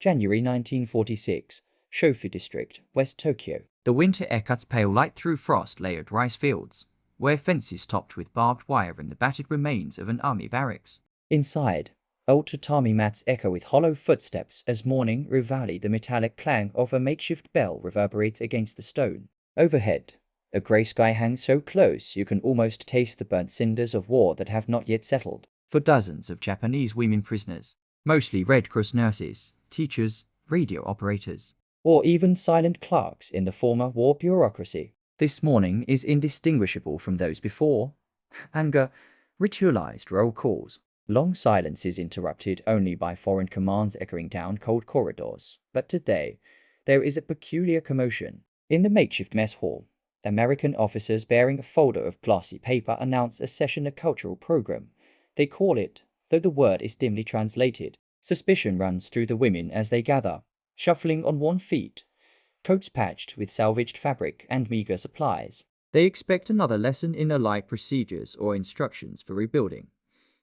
January 1946, Shofu District, West Tokyo. The winter air cuts pale light through frost-layered rice fields, where fences topped with barbed wire and the battered remains of an army barracks. Inside, old tatami mats echo with hollow footsteps as morning reveille. The metallic clang of a makeshift bell reverberates against the stone. Overhead, a grey sky hangs so close you can almost taste the burnt cinders of war that have not yet settled. For dozens of Japanese women prisoners, mostly Red Cross nurses, teachers, radio operators, or even silent clerks in the former war bureaucracy, this morning is indistinguishable from those before. Anger, ritualized roll calls, long silences interrupted only by foreign commands echoing down cold corridors. But today, there is a peculiar commotion. In the makeshift mess hall, American officers bearing a folder of glossy paper announce a session, a cultural program. They call it, though the word is dimly translated. Suspicion runs through the women as they gather, shuffling on one feet, coats patched with salvaged fabric and meager supplies. They expect another lesson in allied procedures or instructions for rebuilding.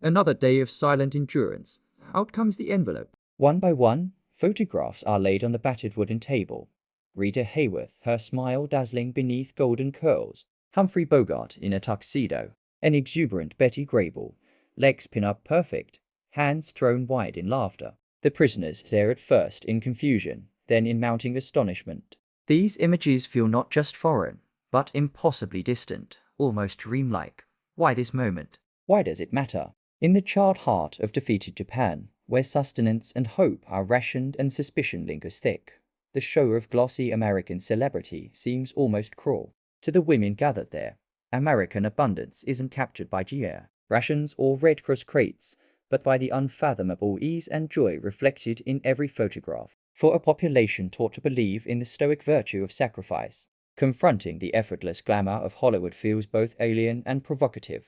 Another day of silent endurance. Out comes the envelope. One by one, photographs are laid on the battered wooden table. Rita Hayworth, her smile dazzling beneath golden curls. Humphrey Bogart in a tuxedo. An exuberant Betty Grable, legs pin-up perfect, hands thrown wide in laughter. The prisoners stare at first in confusion, then in mounting astonishment. These images feel not just foreign, but impossibly distant, almost dreamlike. Why this moment? Why does it matter? In the charred heart of defeated Japan, where sustenance and hope are rationed and suspicion lingers thick, the show of glossy American celebrity seems almost cruel. To the women gathered there, American abundance isn't captured by GR rations or Red Cross crates, but by the unfathomable ease and joy reflected in every photograph. For a population taught to believe in the stoic virtue of sacrifice, confronting the effortless glamour of Hollywood feels both alien and provocative.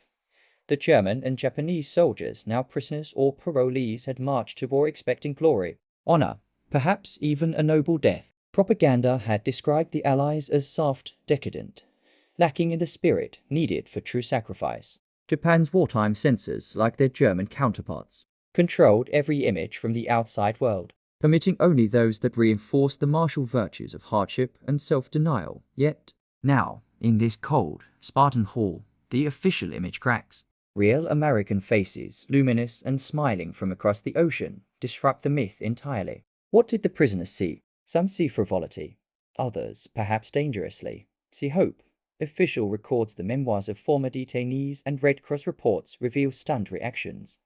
The German and Japanese soldiers, now prisoners or parolees, had marched to war expecting glory, honor, perhaps even a noble death. Propaganda had described the Allies as soft, decadent, lacking in the spirit needed for true sacrifice. Japan's wartime censors, like their German counterparts, controlled every image from the outside world, permitting only those that reinforced the martial virtues of hardship and self-denial. Yet, now, in this cold, Spartan hall, the official image cracks. Real American faces, luminous and smiling from across the ocean, disrupt the myth entirely. What did the prisoners see? Some see frivolity. Others, perhaps dangerously, see hope. Official records the memoirs of former detainees and Red Cross reports reveal stunned reactions.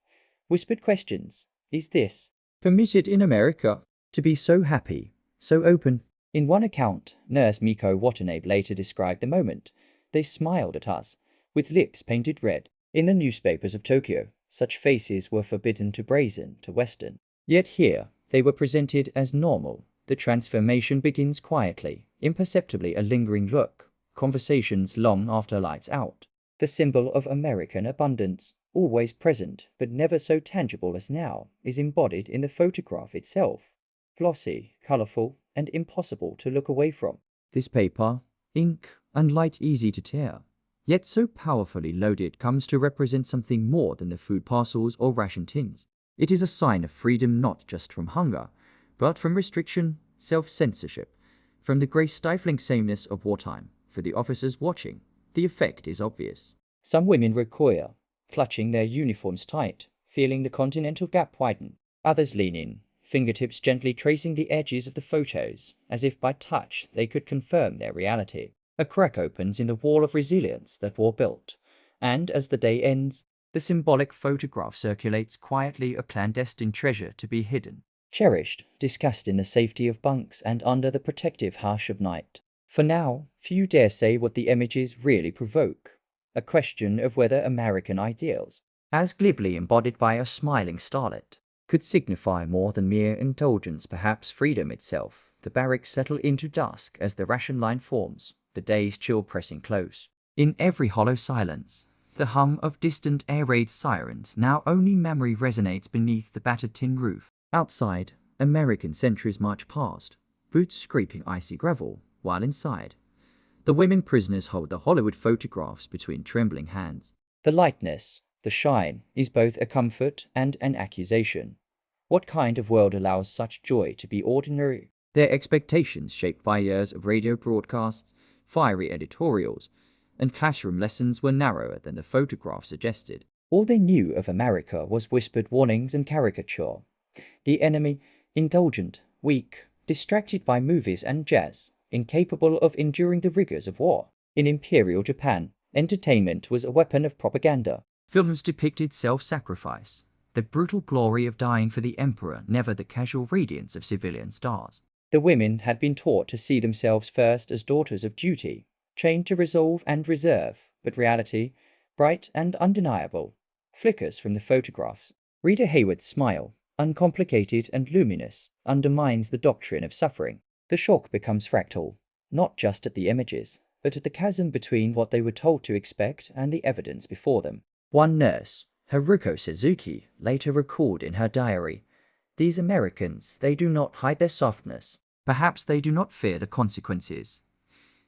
Whispered questions. Is this permitted in America? To be so happy, so open? In one account, nurse Miko Watanabe later described the moment. They smiled at us, with lips painted red. In the newspapers of Tokyo, such faces were forbidden to brazen, to Western. Yet here, they were presented as normal. The transformation begins quietly, imperceptibly, a lingering look. Conversations long after lights out. The symbol of American abundance, always present but never so tangible as now, is embodied in the photograph itself. Glossy, colorful, and impossible to look away from. This paper, ink, and light easy to tear, yet so powerfully loaded, comes to represent something more than the food parcels or ration tins. It is a sign of freedom, not just from hunger, but from restriction, self-censorship, from the grey stifling sameness of wartime. For the officers watching, the effect is obvious. Some women recoil, clutching their uniforms tight, feeling the continental gap widen. Others lean in, fingertips gently tracing the edges of the photos, as if by touch they could confirm their reality. A crack opens in the wall of resilience that war built, and as the day ends, the symbolic photograph circulates quietly, a clandestine treasure to be hidden, cherished, discussed in the safety of bunks and under the protective hush of night. For now, few dare say what the images really provoke. A question of whether American ideals, as glibly embodied by a smiling starlet, could signify more than mere indulgence, perhaps freedom itself. The barracks settle into dusk as the ration line forms, the day's chill pressing close. In every hollow silence, the hum of distant air raid sirens. Now only memory resonates beneath the battered tin roof. Outside, American sentries march past, boots scraping icy gravel, while inside, the women prisoners hold the Hollywood photographs between trembling hands. The lightness, the shine, is both a comfort and an accusation. What kind of world allows such joy to be ordinary? Their expectations, shaped by years of radio broadcasts, fiery editorials, and classroom lessons, were narrower than the photograph suggested. All they knew of America was whispered warnings and caricature. The enemy, indulgent, weak, distracted by movies and jazz, incapable of enduring the rigors of war. In Imperial Japan, entertainment was a weapon of propaganda. Films depicted self-sacrifice, the brutal glory of dying for the emperor, never the casual radiance of civilian stars. The women had been taught to see themselves first as daughters of duty, chained to resolve and reserve, but reality, bright and undeniable, flickers from the photographs. Rita Hayworth's smile, uncomplicated and luminous, undermines the doctrine of suffering. The shock becomes fractal, not just at the images, but at the chasm between what they were told to expect and the evidence before them. One nurse, Haruko Suzuki, later recalled in her diary, "These Americans, they do not hide their softness. Perhaps they do not fear the consequences.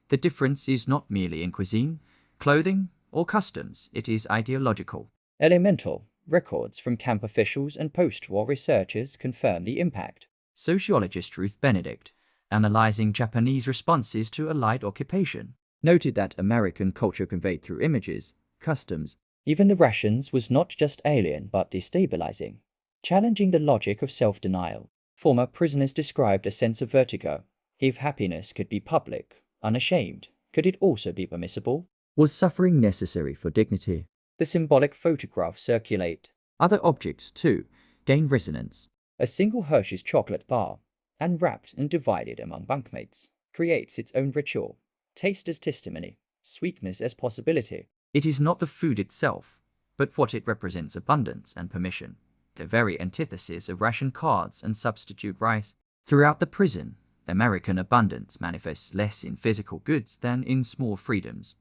The difference is not merely in cuisine, clothing, or customs, it is ideological." Elemental records from camp officials and post-war researchers confirm the impact. Sociologist Ruth Benedict, analyzing Japanese responses to allied occupation, noted that American culture conveyed through images, customs, even the rations, was not just alien but destabilizing, challenging the logic of self-denial. Former prisoners described a sense of vertigo. If happiness could be public, unashamed, could it also be permissible? Was suffering necessary for dignity? The symbolic photographs circulate. Other objects, too, gain resonance. A single Hershey's chocolate bar, unwrapped and divided among bunkmates, creates its own ritual. Taste as testimony, sweetness as possibility. It is not the food itself, but what it represents: abundance and permission, the very antithesis of ration cards and substitute rice. Throughout the prison, American abundance manifests less in physical goods than in small freedoms.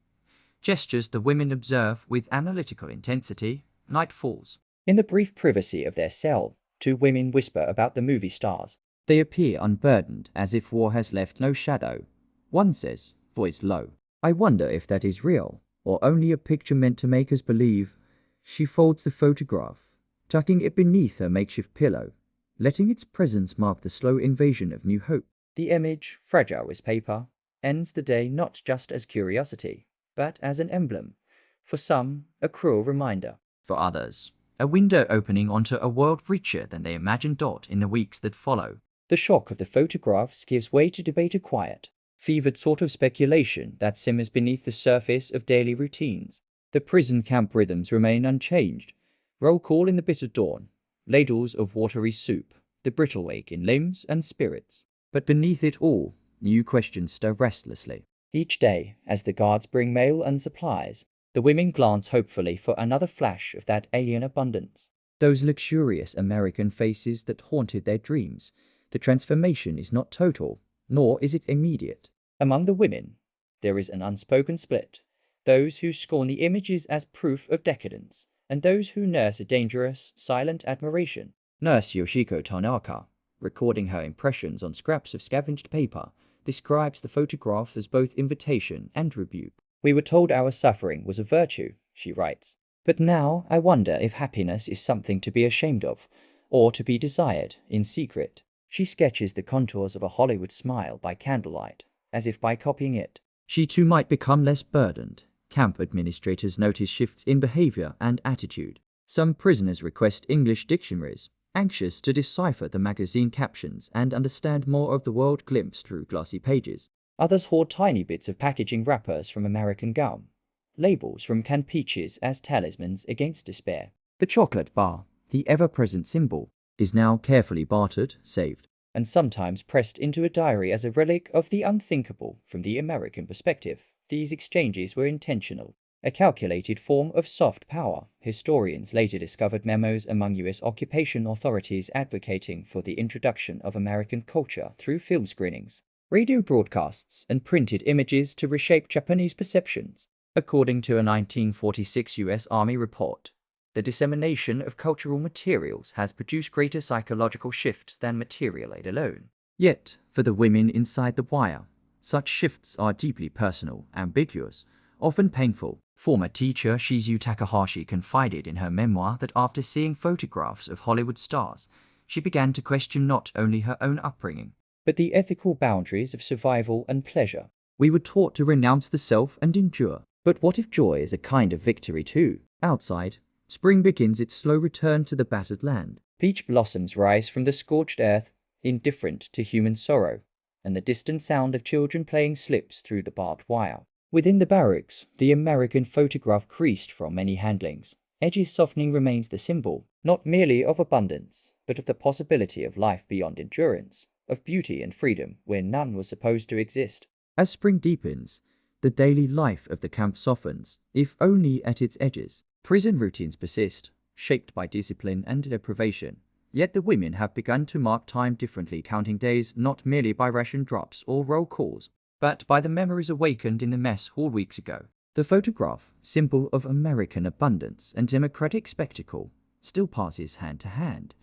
Gestures the women observe with analytical intensity. Night falls. In the brief privacy of their cell, two women whisper about the movie stars. They appear unburdened, as if war has left no shadow. One says, voice low, "I wonder if that is real, or only a picture meant to make us believe." She folds the photograph, tucking it beneath her makeshift pillow, letting its presence mark the slow invasion of new hope. The image, fragile as paper, ends the day not just as curiosity, but as an emblem. For some, a cruel reminder. For others, a window opening onto a world richer than they imagined. In the weeks that follow, the shock of the photographs gives way to debate, a quiet, fevered sort of speculation that simmers beneath the surface of daily routines. The prison camp rhythms remain unchanged. Roll call in the bitter dawn, ladles of watery soup, the brittle ache in limbs and spirits. But beneath it all, new questions stir restlessly. Each day, as the guards bring mail and supplies, the women glance hopefully for another flash of that alien abundance. Those luxurious American faces that haunted their dreams. The transformation is not total, nor is it immediate. Among the women, there is an unspoken split. Those who scorn the images as proof of decadence, and those who nurse a dangerous, silent admiration. Nurse Yoshiko Tanaka, recording her impressions on scraps of scavenged paper, describes the photographs as both invitation and rebuke. "We were told our suffering was a virtue," she writes. "But now I wonder if happiness is something to be ashamed of, or to be desired in secret." She sketches the contours of a Hollywood smile by candlelight, as if by copying it, she too might become less burdened. Camp administrators notice shifts in behavior and attitude. Some prisoners request English dictionaries, anxious to decipher the magazine captions and understand more of the world glimpsed through glossy pages. Others hoard tiny bits of packaging wrappers from American gum, labels from canned peaches as talismans against despair. The chocolate bar, the ever-present symbol, is now carefully bartered, saved, and sometimes pressed into a diary as a relic of the unthinkable from the American perspective. These exchanges were intentional, a calculated form of soft power. Historians later discovered memos among U.S. occupation authorities advocating for the introduction of American culture through film screenings, radio broadcasts, and printed images to reshape Japanese perceptions. According to a 1946 U.S. Army report, the dissemination of cultural materials has produced greater psychological shift than material aid alone. Yet, for the women inside the wire, such shifts are deeply personal, ambiguous, often painful. Former teacher Shizu Takahashi confided in her memoir that after seeing photographs of Hollywood stars, she began to question not only her own upbringing, but the ethical boundaries of survival and pleasure. We were taught to renounce the self and endure. But what if joy is a kind of victory too? Outside, spring begins its slow return to the battered land. Peach blossoms rise from the scorched earth, indifferent to human sorrow, and the distant sound of children playing slips through the barbed wire. Within the barracks, the American photograph creased from many handlings. Edges softening remains the symbol, not merely of abundance, but of the possibility of life beyond endurance, of beauty and freedom where none was supposed to exist. As spring deepens, the daily life of the camp softens, if only at its edges. Prison routines persist, shaped by discipline and deprivation. Yet the women have begun to mark time differently, counting days not merely by ration drops or roll calls, but by the memories awakened in the mess hall weeks ago. The photograph, symbol of American abundance and democratic spectacle, still passes hand to hand,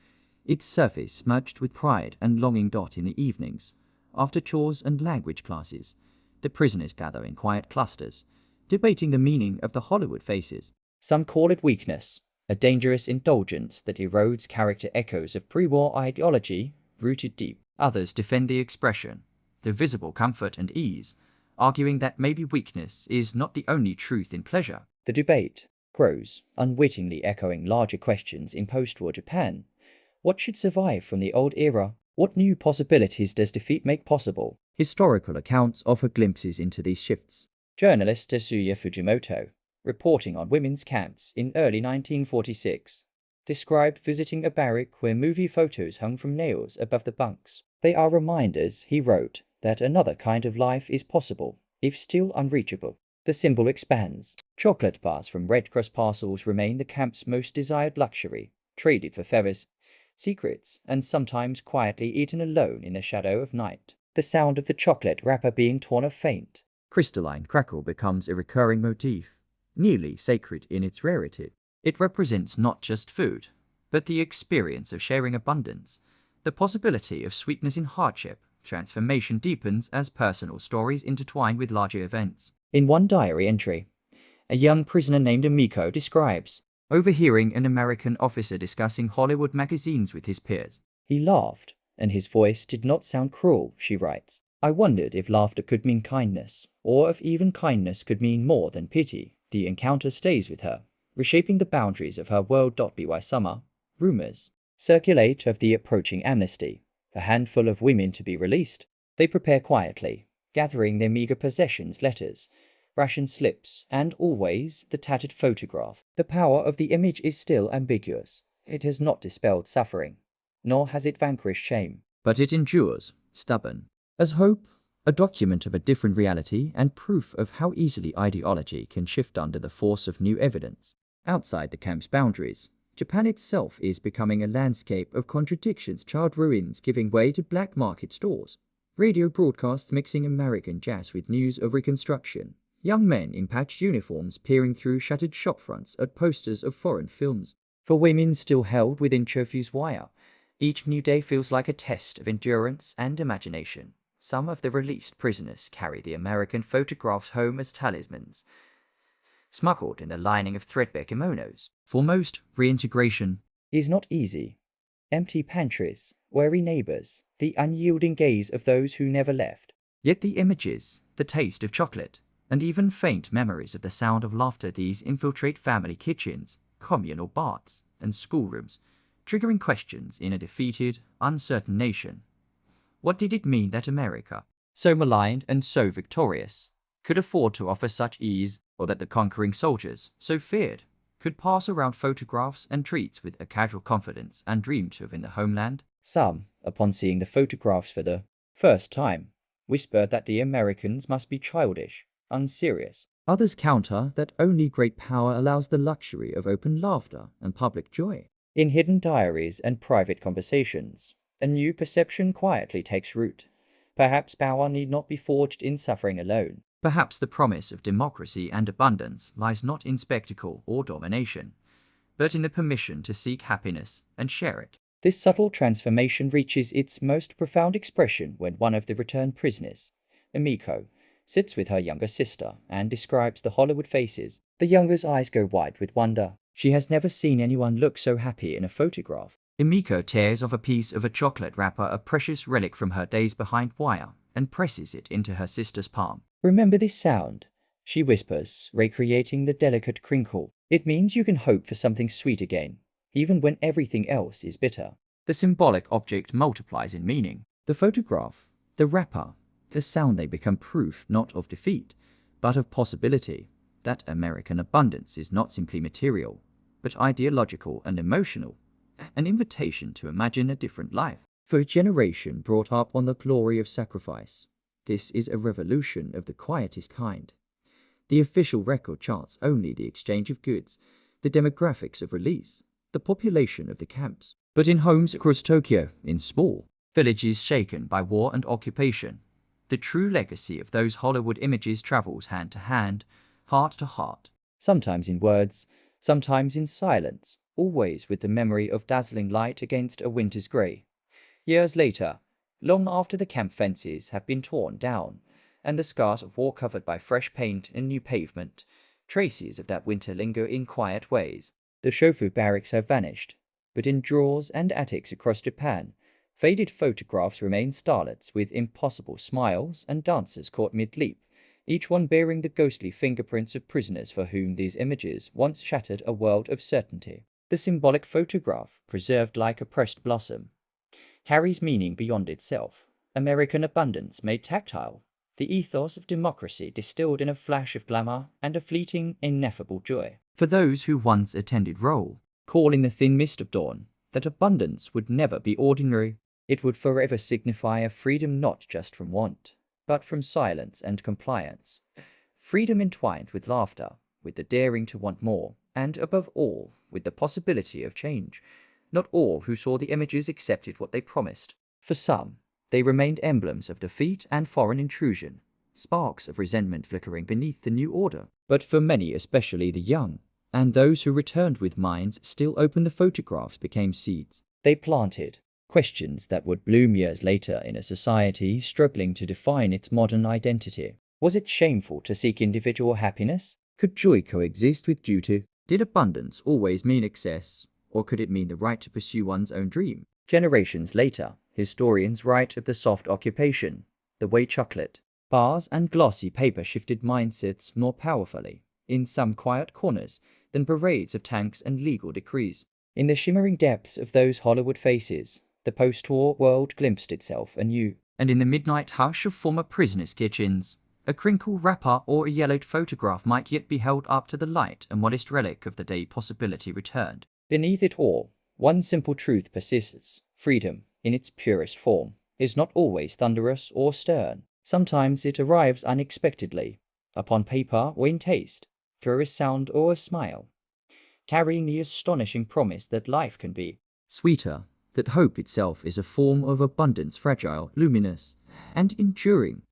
its surface smudged with pride and longing. In the evenings, after chores and language classes, the prisoners gather in quiet clusters, debating the meaning of the Hollywood faces. Some call it weakness, a dangerous indulgence that erodes character. Echoes of pre-war ideology rooted deep. Others defend the expression, the visible comfort and ease, arguing that maybe weakness is not the only truth in pleasure. The debate grows, unwittingly echoing larger questions in post-war Japan. What should survive from the old era? What new possibilities does defeat make possible? Historical accounts offer glimpses into these shifts. Journalist Tetsuya Fujimoto, reporting on women's camps in early 1946, described visiting a barrack where movie photos hung from nails above the bunks. They are reminders, he wrote, that another kind of life is possible, if still unreachable. The symbol expands. Chocolate bars from Red Cross parcels remain the camp's most desired luxury, traded for feathers, secrets, and sometimes quietly eaten alone in the shadow of night. The sound of the chocolate wrapper being torn off faint. Crystalline crackle becomes a recurring motif, nearly sacred in its rarity. It represents not just food, but the experience of sharing abundance, the possibility of sweetness in hardship. Transformation deepens as personal stories intertwine with larger events. In one diary entry, a young prisoner named Emiko describes overhearing an American officer discussing Hollywood magazines with his peers. He laughed, and his voice did not sound cruel, she writes. I wondered if laughter could mean kindness, or if even kindness could mean more than pity. The encounter stays with her, reshaping the boundaries of her world. By summer, rumors circulate of the approaching amnesty, a handful of women to be released. They prepare quietly, gathering their meager possessions, letters, ration slips, and always the tattered photograph. The power of the image is still ambiguous. It has not dispelled suffering, nor has it vanquished shame. But it endures, stubborn, as hope, a document of a different reality and proof of how easily ideology can shift under the force of new evidence. Outside the camp's boundaries, Japan itself is becoming a landscape of contradictions. Charred ruins giving way to black market stores, radio broadcasts mixing American jazz with news of reconstruction, young men in patched uniforms peering through shattered shopfronts at posters of foreign films. For women still held within curfew's wire, each new day feels like a test of endurance and imagination. Some of the released prisoners carry the American photographs home as talismans, smuggled in the lining of threadbare kimonos. For most, reintegration is not easy. Empty pantries, wary neighbors, the unyielding gaze of those who never left. Yet the images, the taste of chocolate, and even faint memories of the sound of laughter, these infiltrate family kitchens, communal baths, and schoolrooms, triggering questions in a defeated, uncertain nation. What did it mean that America, so maligned and so victorious, could afford to offer such ease, or that the conquering soldiers, so feared, could pass around photographs and treats with a casual confidence undreamed of in the homeland? Some, upon seeing the photographs for the first time, whispered that the Americans must be childish, unserious. Others counter that only great power allows the luxury of open laughter and public joy. In hidden diaries and private conversations, a new perception quietly takes root. Perhaps power need not be forged in suffering alone. Perhaps the promise of democracy and abundance lies not in spectacle or domination, but in the permission to seek happiness and share it. This subtle transformation reaches its most profound expression when one of the returned prisoners, Emiko, sits with her younger sister and describes the Hollywood faces. The younger's eyes go wide with wonder. She has never seen anyone look so happy in a photograph. Emiko tears off a piece of a chocolate wrapper, a precious relic from her days behind wire, and presses it into her sister's palm. "Remember this sound?" she whispers, recreating the delicate crinkle. "It means you can hope for something sweet again, even when everything else is bitter." The symbolic object multiplies in meaning. The photograph, the wrapper, the sound, they become proof not of defeat, but of possibility. That American abundance is not simply material, but ideological and emotional. An invitation to imagine a different life. For a generation brought up on the glory of sacrifice, this is a revolution of the quietest kind. The official record charts only the exchange of goods, the demographics of release, the population of the camps. But in homes across Tokyo, in small villages shaken by war and occupation, the true legacy of those Hollywood images travels hand to hand, heart to heart. Sometimes in words, sometimes in silence, always with the memory of dazzling light against a winter's grey. Years later, long after the camp fences have been torn down, and the scars of war covered by fresh paint and new pavement, traces of that winter linger in quiet ways. The Shofu barracks have vanished, but in drawers and attics across Japan, faded photographs remain, starlets with impossible smiles and dancers caught mid-leap, each one bearing the ghostly fingerprints of prisoners for whom these images once shattered a world of certainty. The symbolic photograph, preserved like a pressed blossom, carries meaning beyond itself. American abundance made tactile, the ethos of democracy distilled in a flash of glamour and a fleeting, ineffable joy. For those who once attended roll call in the thin mist of dawn, that abundance would never be ordinary. It would forever signify a freedom not just from want, but from silence and compliance. Freedom entwined with laughter, with the daring to want more, and above all, with the possibility of change. Not all who saw the images accepted what they promised. For some, they remained emblems of defeat and foreign intrusion, sparks of resentment flickering beneath the new order. But for many, especially the young, and those who returned with minds still open, the photographs became seeds. They planted questions that would bloom years later in a society struggling to define its modern identity. Was it shameful to seek individual happiness? Could joy coexist with duty? Did abundance always mean excess, or could it mean the right to pursue one's own dream? Generations later, historians write of the soft occupation, the way chocolate bars and glossy paper shifted mindsets more powerfully, in some quiet corners, than parades of tanks and legal decrees. In the shimmering depths of those Hollywood faces, the post-war world glimpsed itself anew. And in the midnight hush of former prisoners' kitchens, a crinkled wrapper or a yellowed photograph might yet be held up to the light, a modest relic of the day possibility returned. Beneath it all, one simple truth persists: freedom, in its purest form, is not always thunderous or stern. Sometimes it arrives unexpectedly, upon paper or in taste, through a sound or a smile, carrying the astonishing promise that life can be sweeter, that hope itself is a form of abundance, fragile, luminous, and enduring.